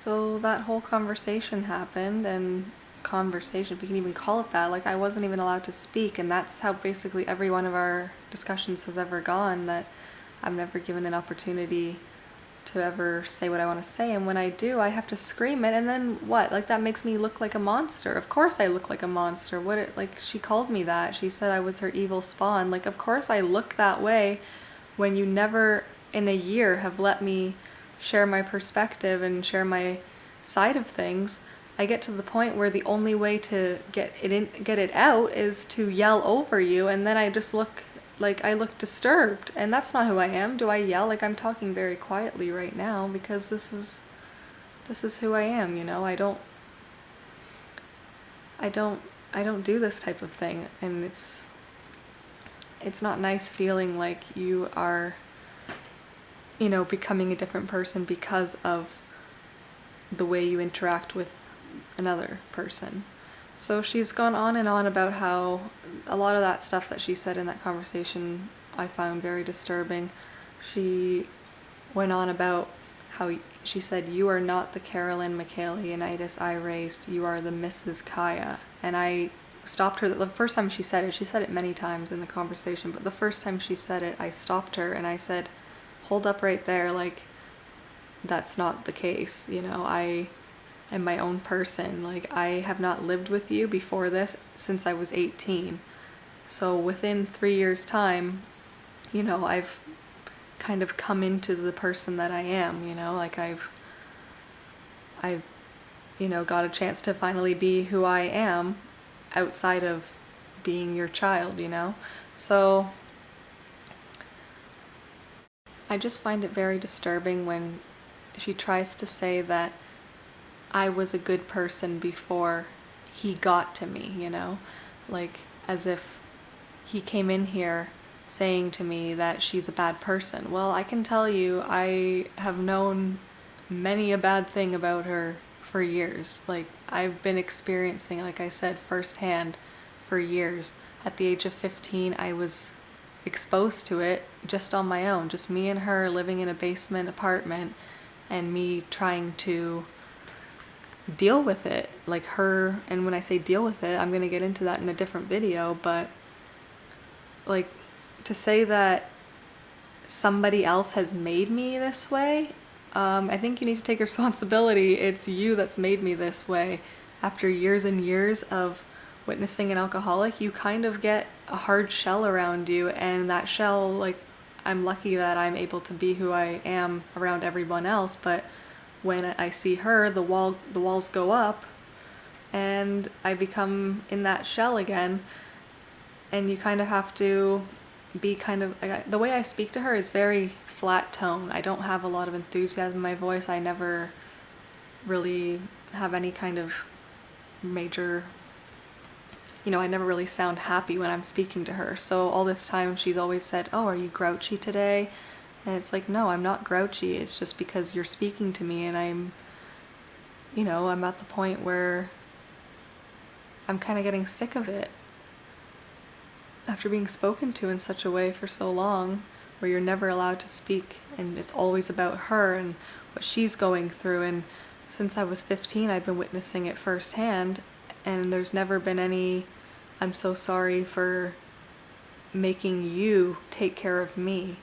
So that whole conversation happened, and conversation, if you can even call it that, like I wasn't even allowed to speak, and that's how basically every one of our discussions has ever gone, that I'm never given an opportunity to ever say what I want to say, and when I do, I have to scream it, and then what? Like that makes me look like a monster. Of course I look like a monster. Like she called me that. She said I was her evil spawn. Like of course I look that way when you never in a year have let me share my perspective and share my side of things. I get to the point where the only way to get it out is to yell over you, and then I just look like I look disturbed, and that's not who I am. Do I yell? Like I'm talking very quietly right now because this is who I am, you know? I don't do this type of thing, and it's not nice feeling like you are, you know, becoming a different person because of the way you interact with another person. So she's gone on and on about how a lot of that stuff that she said in that conversation I found very disturbing. She went on about how she said, "You are not the Carolyn McHale-Ioannidis I raised, you are the Mrs. Kaya." And I stopped her. The first time she said it many times in the conversation, but the first time she said it, I stopped her and I said, "Hold up right there, like, that's not the case, you know, I am my own person. Like, I have not lived with you before this since I was 18. So within 3 years' time, you know, I've kind of come into the person that I am, you know, like I've, you know, got a chance to finally be who I am outside of being your child, you know? So I just find it very disturbing when she tries to say that I was a good person before he got to me, you know? Like, as if he came in here saying to me that she's a bad person. Well, I can tell you, I have known many a bad thing about her for years. Like, I've been experiencing, like I said, firsthand for years. At the age of 15, I was exposed to it just on my own. Just me and her living in a basement apartment, and me trying to deal with it, like her. And when I say deal with it, I'm gonna get into that in a different video, but like, to say that somebody else has made me this way, I think you need to take responsibility. It's you that's made me this way. After years and years of witnessing an alcoholic, you kind of get a hard shell around you, and that shell, like, I'm lucky that I'm able to be who I am around everyone else, but when I see her, the walls go up, and I become in that shell again, and you kind of have to be kind of, the way I speak to her is very flat tone. I don't have a lot of enthusiasm in my voice. I never really have any kind of major, you know, I never really sound happy when I'm speaking to her. So all this time she's always said, "Oh, are you grouchy today?" And it's like, no, I'm not grouchy. It's just because you're speaking to me, and I'm, you know, I'm at the point where I'm kind of getting sick of it. After being spoken to in such a way for so long, where you're never allowed to speak, and it's always about her and what she's going through. And since I was 15, I've been witnessing it firsthand, and there's never been any, "I'm so sorry for making you take care of me."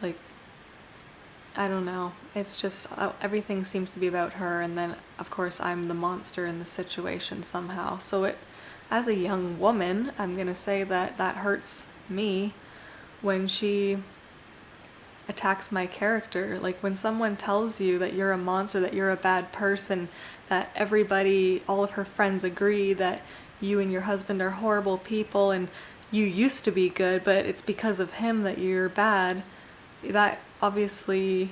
Like, I don't know. It's just, everything seems to be about her, and then of course I'm the monster in the situation somehow. So it, as a young woman, I'm gonna say that that hurts me when she attacks my character. Like, when someone tells you that you're a monster, that you're a bad person, that everybody, all of her friends agree that you and your husband are horrible people, and you used to be good, but it's because of him that you're bad, that obviously,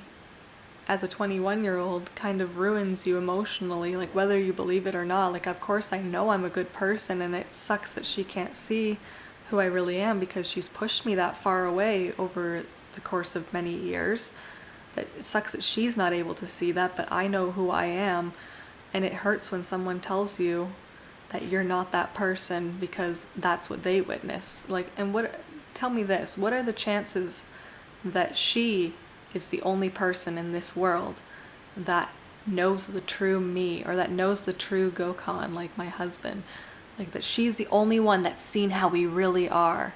as a 21-year-old, kind of ruins you emotionally, like, whether you believe it or not. Like, of course I know I'm a good person, and it sucks that she can't see who I really am because she's pushed me that far away over the course of many years. That it sucks that she's not able to see that, but I know who I am, and it hurts when someone tells you that you're not that person because that's what they witness. Like, and tell me this, what are the chances that she is the only person in this world that knows the true me, or that knows the true Gokhan, like my husband. Like that she's the only one that's seen how we really are.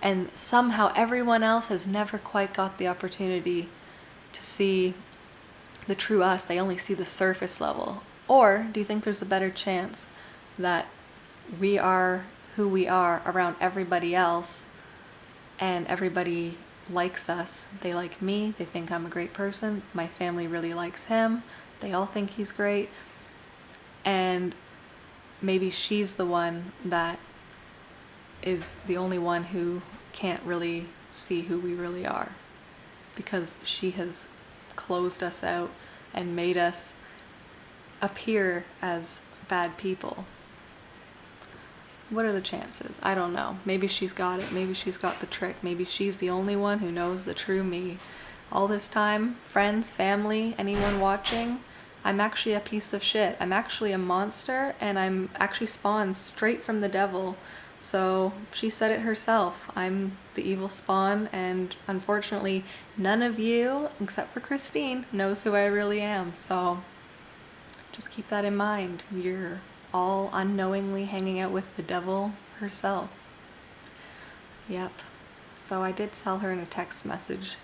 And somehow everyone else has never quite got the opportunity to see the true us. They only see the surface level. Or do you think there's a better chance that we are who we are around everybody else, and everybody likes us? They like me, they think I'm a great person, my family really likes him, they all think he's great, and maybe she's the one that is the only one who can't really see who we really are, because she has closed us out and made us appear as bad people. What are the chances? I don't know. Maybe she's got it. Maybe she's got the trick. Maybe she's the only one who knows the true me. All this time, friends, family, anyone watching, I'm actually a piece of shit. I'm actually a monster, and I'm actually spawned straight from the devil. So she said it herself. I'm the evil spawn, and unfortunately none of you, except for Christine, knows who I really am. So just keep that in mind. You're all unknowingly hanging out with the devil herself. Yep. So I did tell her in a text message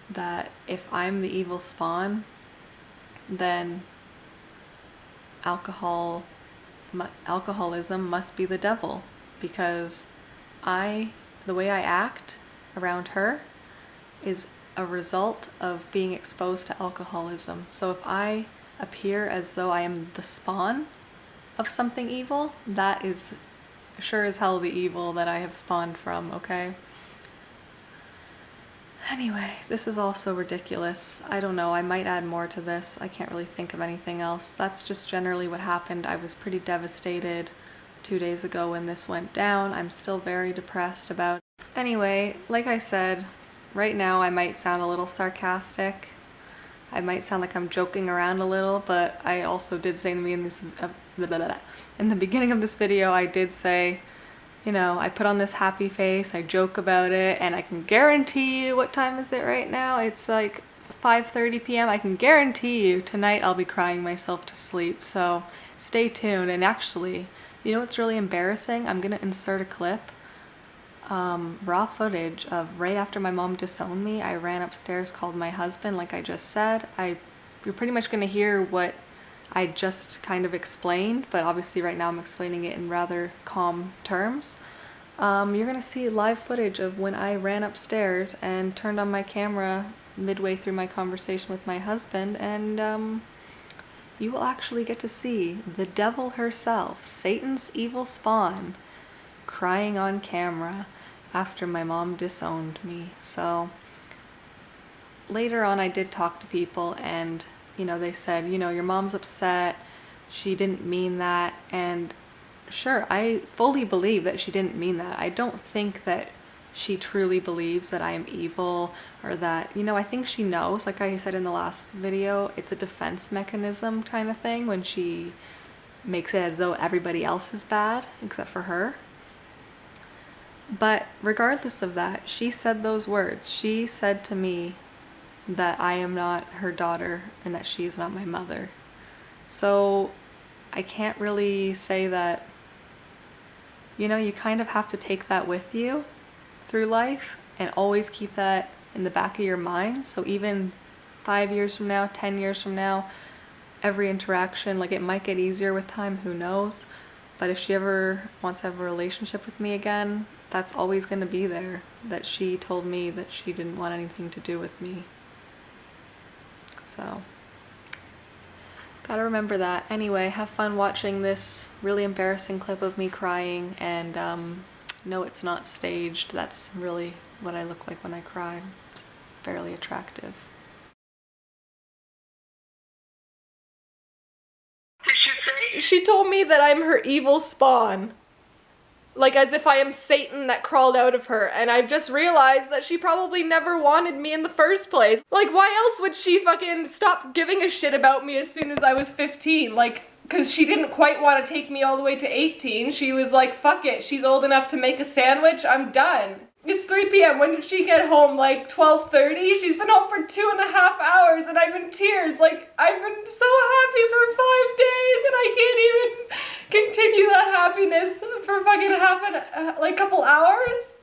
that if I'm the evil spawn, then alcoholism must be the devil, because the way I act around her is a result of being exposed to alcoholism. So if I appear as though I am the spawn of something evil, that is sure as hell the evil that I have spawned from, okay? Anyway, this is all so ridiculous. I don't know, I might add more to this. I can't really think of anything else. That's just generally what happened. I was pretty devastated 2 days ago when this went down. I'm still very depressed about it. Anyway, like I said, right now I might sound a little sarcastic. I might sound like I'm joking around a little, but I also did say in the beginning of this video, I did say, you know, I put on this happy face, I joke about it, and I can guarantee you, what time is it right now? It's like 5:30 p.m. I can guarantee you tonight I'll be crying myself to sleep, so stay tuned. And actually, you know what's really embarrassing? I'm gonna insert a clip, raw footage of right after my mom disowned me. I ran upstairs, called my husband, like I just said. You're pretty much gonna hear what I just kind of explained, but obviously right now I'm explaining it in rather calm terms. You're gonna see live footage of when I ran upstairs and turned on my camera midway through my conversation with my husband, and you will actually get to see the devil herself, Satan's evil spawn, crying on camera after my mom disowned me. So later on I did talk to people, and you know, they said, you know, your mom's upset, she didn't mean that. And sure, I fully believe that she didn't mean that. I don't think that she truly believes that I am evil, or that, you know, I think she knows, like I said in the last video, it's a defense mechanism kind of thing when she makes it as though everybody else is bad except for her. But regardless of that, she said those words. She said to me that I am not her daughter and that she is not my mother. So I can't really say that, you know, you kind of have to take that with you through life and always keep that in the back of your mind. So even 5 years from now, 10 years from now, every interaction, like, it might get easier with time, who knows, but if she ever wants to have a relationship with me again, that's always going to be there, that she told me that she didn't want anything to do with me. So gotta remember that. Anyway, have fun watching this really embarrassing clip of me crying, and no, it's not staged. That's really what I look like when I cry. It's fairly attractive. Did she say? She told me that I'm her evil spawn. Like, as if I am Satan that crawled out of her, and I've just realized that she probably never wanted me in the first place. Like, why else would she fucking stop giving a shit about me as soon as I was 15? Like, because she didn't quite want to take me all the way to 18. She was like, fuck it, she's old enough to make a sandwich, I'm done. It's 3 p.m. When did she get home? Like 12:30? She's been home for 2.5 hours and I'm in tears. Like, I've been so happy for 5 days and I can't even continue that happiness for fucking couple hours.